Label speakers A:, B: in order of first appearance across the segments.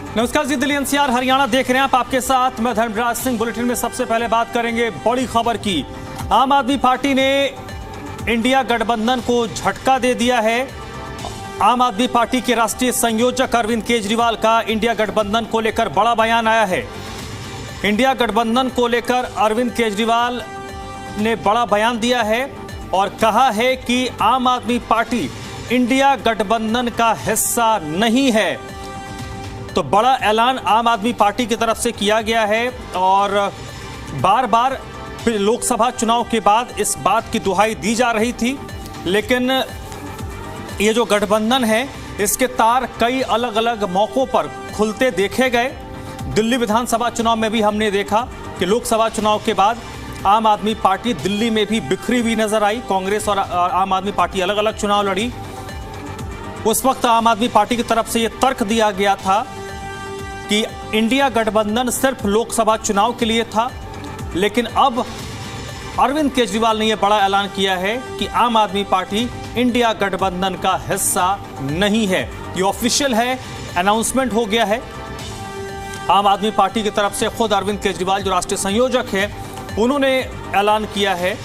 A: नमस्कार जी, दिल्ली एनसीआर हरियाणा देख रहे हैं आप। आपके साथ मैं धर्मराज सिंह। बुलेटिन में सबसे पहले बात करेंगे बड़ी खबर की। आम आदमी पार्टी ने इंडिया गठबंधन को झटका दे दिया है। आम आदमी पार्टी के राष्ट्रीय संयोजक अरविंद केजरीवाल का इंडिया गठबंधन को लेकर बड़ा बयान आया है। इंडिया गठबंधन को लेकर अरविंद केजरीवाल ने बड़ा बयान दिया है और कहा है कि आम आदमी पार्टी इंडिया गठबंधन का हिस्सा नहीं है। तो बड़ा ऐलान आम आदमी पार्टी की तरफ से किया गया है और बार बार लोकसभा चुनाव के बाद इस बात की दुहाई दी जा रही थी, लेकिन ये जो गठबंधन है इसके तार कई अलग अलग मौकों पर खुलते देखे गए। दिल्ली विधानसभा चुनाव में भी हमने देखा कि लोकसभा चुनाव के बाद आम आदमी पार्टी दिल्ली में भी बिखरी हुई नजर आई। कांग्रेस और आम आदमी पार्टी अलग अलग चुनाव लड़ी। उस वक्त आम आदमी पार्टी की तरफ से यह तर्क दिया गया था कि इंडिया गठबंधन सिर्फ लोकसभा चुनाव के लिए था, लेकिन अब अरविंद केजरीवाल ने यह बड़ा ऐलान किया है कि आम आदमी पार्टी इंडिया गठबंधन का हिस्सा नहीं है। ये ऑफिशियल है, अनाउंसमेंट हो गया है। आम आदमी पार्टी की तरफ से खुद अरविंद केजरीवाल जो राष्ट्रीय संयोजक है उन्होंने ऐलान किया है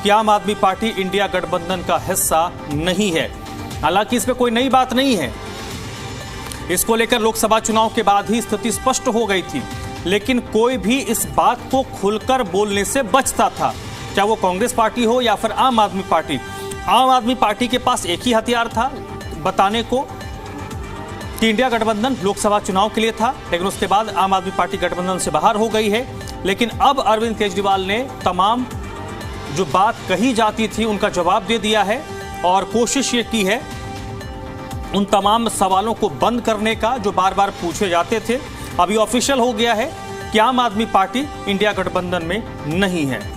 A: कि आम आदमी पार्टी इंडिया गठबंधन का हिस्सा नहीं है। हालांकि इसमें कोई नई बात नहीं है। इसको लेकर लोकसभा चुनाव के बाद ही स्थिति स्पष्ट हो गई थी, लेकिन कोई भी इस बात को खुलकर बोलने से बचता था, चाहे वो कांग्रेस पार्टी हो या फिर आम आदमी पार्टी। आम आदमी पार्टी के पास एक ही हथियार था बताने को कि इंडिया गठबंधन लोकसभा चुनाव के लिए था, लेकिन उसके बाद आम आदमी पार्टी गठबंधन से बाहर हो गई है। लेकिन अब अरविंद केजरीवाल ने तमाम जो बात कही जाती थी उनका जवाब दे दिया है और कोशिश ये की है उन तमाम सवालों को बंद करने का जो बार बार पूछे जाते थे। अभी ऑफिशियल हो गया है कि आम आदमी पार्टी इंडिया गठबंधन में नहीं है।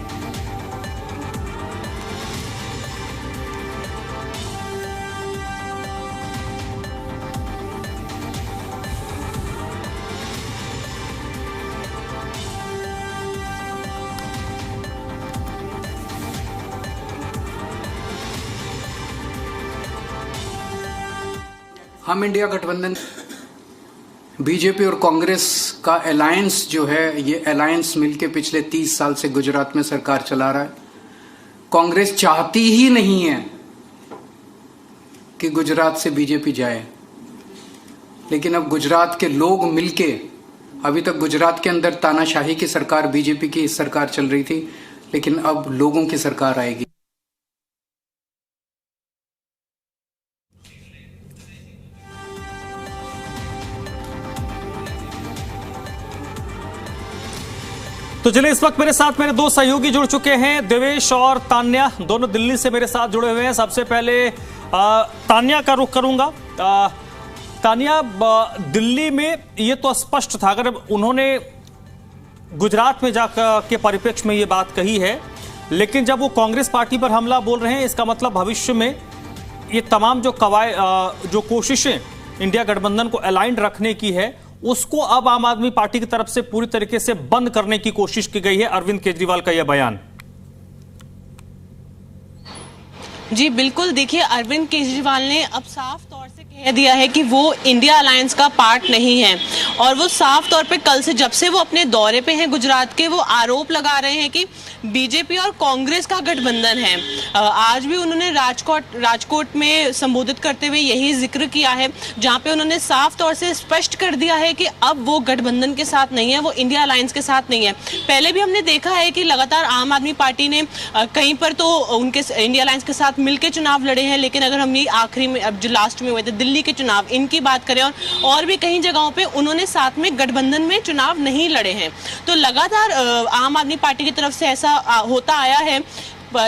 B: हम इंडिया गठबंधन बीजेपी और कांग्रेस का अलायंस जो है, ये अलायंस मिलके पिछले 30 साल से गुजरात में सरकार चला रहा है। कांग्रेस चाहती ही नहीं है कि गुजरात से बीजेपी जाए, लेकिन अब गुजरात के लोग मिलके, अभी तक गुजरात के अंदर तानाशाही की सरकार, बीजेपी की सरकार चल रही थी, लेकिन अब लोगों की सरकार आएगी।
A: तो चलिए, इस वक्त मेरे साथ मेरे दो सहयोगी जुड़ चुके हैं, देवेश और तान्या, दोनों दिल्ली से मेरे साथ जुड़े हुए हैं। सबसे पहले तान्या का रुख करूंगा। तान्या, दिल्ली में ये तो स्पष्ट था, अगर उन्होंने गुजरात में जाकर के परिप्रेक्ष्य में ये बात कही है, लेकिन जब वो कांग्रेस पार्टी पर हमला बोल रहे हैं, इसका मतलब भविष्य में ये तमाम जो कोशिशें इंडिया गठबंधन को अलाइंड रखने की है उसको अब आम आदमी पार्टी की तरफ से पूरी तरीके से बंद करने की कोशिश की गई है। अरविंद केजरीवाल का यह बयान।
C: जी बिल्कुल, देखिए अरविंद केजरीवाल ने अब साफ तौर से कह दिया है कि वो इंडिया अलायंस का पार्ट नहीं है और वो साफ तौर पे कल से, जब से वो अपने दौरे पे हैं गुजरात के, वो आरोप लगा रहे हैं कि बीजेपी और कांग्रेस का गठबंधन है। आज भी उन्होंने राजकोट में संबोधित करते हुए यही जिक्र किया है, जहां पे उन्होंने साफ तौर से स्पष्ट कर दिया है कि अब वो गठबंधन के साथ नहीं है, वो इंडिया अलायंस के साथ नहीं है। पहले भी हमने देखा है कि लगातार आम आदमी पार्टी ने कहीं पर तो उनके इंडिया अलायंस के साथ मिलकर चुनाव लड़े हैं, लेकिन अगर हम ये आखिरी में, अब जो लास्ट में हुए थे दिल्ली के चुनाव, इनकी बात करें और भी कई जगहों पे उन्होंने साथ में गठबंधन में चुनाव नहीं लड़े हैं। तो लगातार आम आदमी पार्टी की तरफ से ऐसा होता आया है,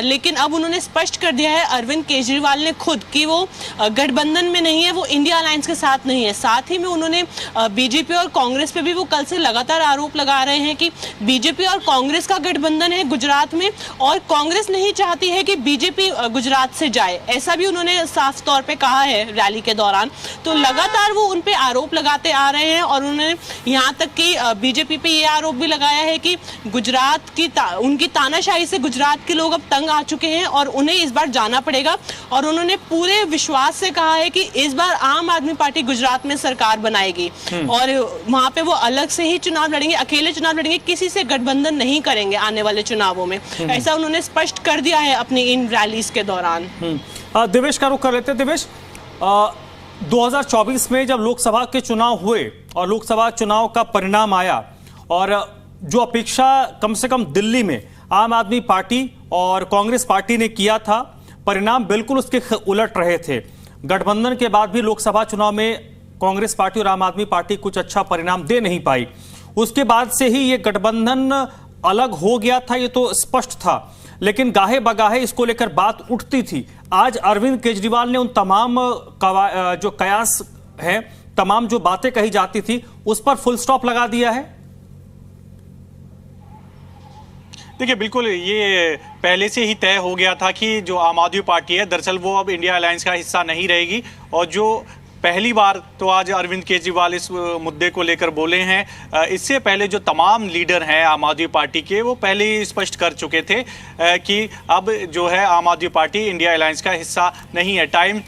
C: लेकिन अब उन्होंने स्पष्ट कर दिया है अरविंद केजरीवाल ने खुद कि वो गठबंधन में नहीं है, वो इंडिया अलायंस के साथ नहीं है। साथ ही में उन्होंने बीजेपी और कांग्रेस पे भी वो कल से लगातार आरोप लगा रहे हैं कि बीजेपी और कांग्रेस का गठबंधन है गुजरात में और कांग्रेस नहीं चाहती है कि बीजेपी गुजरात से जाए, ऐसा भी उन्होंने साफ तौर पे कहा है रैली के दौरान। तो लगातार वो उन पे आरोप लगाते आ रहे हैं और उन्होंने यहाँ तक कि बीजेपी पे ये आरोप भी लगाया है कि गुजरात की उनकी तानाशाही से गुजरात के लोग अब तंग आ चुके हैं और उन्हें इस बार जाना पड़ेगा। और उन्होंने पूरे विश्वास से कहा है कि इस बार आम आदमी पार्टी गुजरात में सरकार बनाएगी और वहां पे वो अलग से ही चुनाव लड़ेंगे, अकेले चुनाव लड़ेंगे, किसी से गठबंधन नहीं करेंगे आने वाले चुनावों में। ऐसा उन्होंने स्पष्ट कर दिया है अपनी इन रैलीज के दौरान।
A: दिवेश का रुख कर लेते हैं। दिवेश, 2024 में जब लोकसभा के चुनाव हुए और लोकसभा चुनाव का परिणाम आया और जो अपेक्षा कम से कम दिल्ली में आम आदमी पार्टी और कांग्रेस पार्टी ने किया था, परिणाम बिल्कुल उसके उलट रहे थे। गठबंधन के बाद भी लोकसभा चुनाव में कांग्रेस पार्टी और आम आदमी पार्टी कुछ अच्छा परिणाम दे नहीं पाई। उसके बाद से ही ये गठबंधन अलग हो गया था, ये तो स्पष्ट था, लेकिन गाहे बगाहे इसको लेकर बात उठती थी। आज अरविंद केजरीवाल ने उन तमाम जो कयास है, तमाम जो बातें कही जाती थी, उस पर फुल स्टॉप लगा दिया है।
D: देखिए, बिल्कुल ये पहले से ही तय हो गया था कि जो आम आदमी पार्टी है दरअसल वो अब इंडिया अलायंस का हिस्सा नहीं रहेगी। और जो पहली बार तो आज अरविंद केजरीवाल इस मुद्दे को लेकर बोले हैं। इससे पहले जो तमाम लीडर हैं आम आदमी पार्टी के, वो पहले ही स्पष्ट कर चुके थे कि अब जो है आम आदमी पार्टी इंडिया अलायंस का हिस्सा नहीं है। टाइम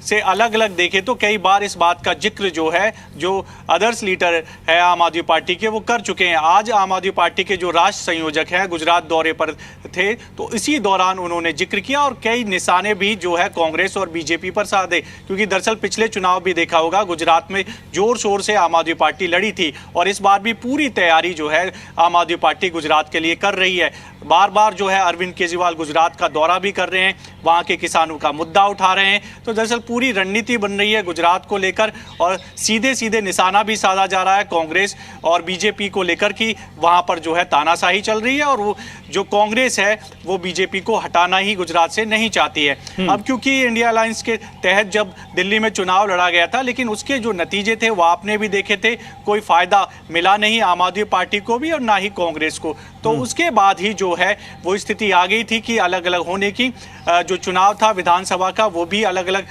D: से अलग अलग देखे तो कई बार इस बात का जिक्र जो है, जो अदर्स लीडर है आम आदमी पार्टी के, वो कर चुके हैं। आज आम आदमी पार्टी के जो राष्ट्र संयोजक हैं गुजरात दौरे पर थे, तो इसी दौरान उन्होंने जिक्र किया और कई निशाने भी जो है कांग्रेस और बीजेपी पर साधे। क्योंकि दरअसल पिछले चुनाव भी देखा होगा, गुजरात में जोर शोर से आम आदमी पार्टी लड़ी थी और इस बार भी पूरी तैयारी जो है आम आदमी पार्टी गुजरात के लिए कर रही है। बार बार जो है अरविंद केजरीवाल गुजरात का दौरा भी कर रहे हैं, वहाँ के किसानों का मुद्दा उठा रहे हैं। तो दरअसल पूरी रणनीति बन रही है गुजरात को लेकर और सीधे सीधे निशाना भी साधा जा रहा है कांग्रेस और बीजेपी को लेकर कि वहां पर जो है तानाशाही चल रही है और वो जो कांग्रेस है वो बीजेपी को हटाना ही गुजरात से नहीं चाहती है। अब क्योंकि इंडिया अलायंस के तहत जब दिल्ली में चुनाव लड़ा गया था, लेकिन उसके जो नतीजे थे वो आपने भी देखे थे, कोई फायदा मिला नहीं आम आदमी पार्टी को भी और ना ही कांग्रेस को। तो उसके बाद ही जो है वो स्थिति आ गई थी कि अलग अलग होने की। जो चुनाव था विधानसभा का वो भी अलग अलग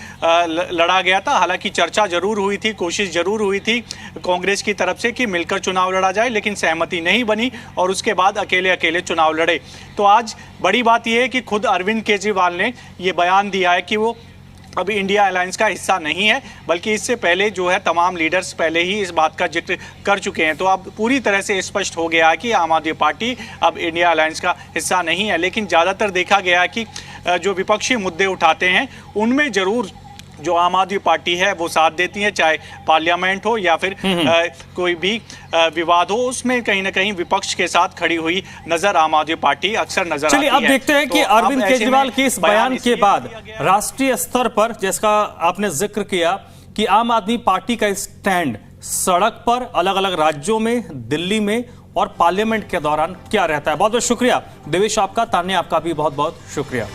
D: लड़ा गया था। हालांकि चर्चा जरूर हुई थी, कोशिश जरूर हुई थी कांग्रेस की तरफ से कि मिलकर चुनाव लड़ा जाए, लेकिन सहमति नहीं बनी और उसके बाद अकेले अकेले चुनाव लड़े। तो आज बड़ी बात यह है कि खुद अरविंद केजरीवाल ने ये बयान दिया है कि वो अभी इंडिया अलायंस का हिस्सा नहीं है, बल्कि इससे पहले जो है तमाम लीडर्स पहले ही इस बात का जिक्र कर चुके हैं। तो अब पूरी तरह से स्पष्ट हो गया है कि आम आदमी पार्टी अब इंडिया अलायंस का हिस्सा नहीं है। लेकिन ज़्यादातर देखा गया है कि जो विपक्षी मुद्दे उठाते हैं उनमें जरूर जो आम आदमी पार्टी है वो साथ देती है, चाहे पार्लियामेंट हो या फिर कोई भी विवाद हो, उसमें कहीं ना कहीं विपक्ष के साथ खड़ी हुई नजर आम आदमी पार्टी अक्सर नजर आती है।
A: चलिए अब देखते हैं कि अरविंद केजरीवाल के इस बयान के बाद राष्ट्रीय स्तर पर, जिसका आपने जिक्र किया, कि आम आदमी पार्टी का स्टैंड सड़क पर, अलग अलग राज्यों में, दिल्ली में और पार्लियामेंट के दौरान क्या रहता है। बहुत बहुत शुक्रिया देवेश आपका, तान्या आपका भी बहुत बहुत शुक्रिया।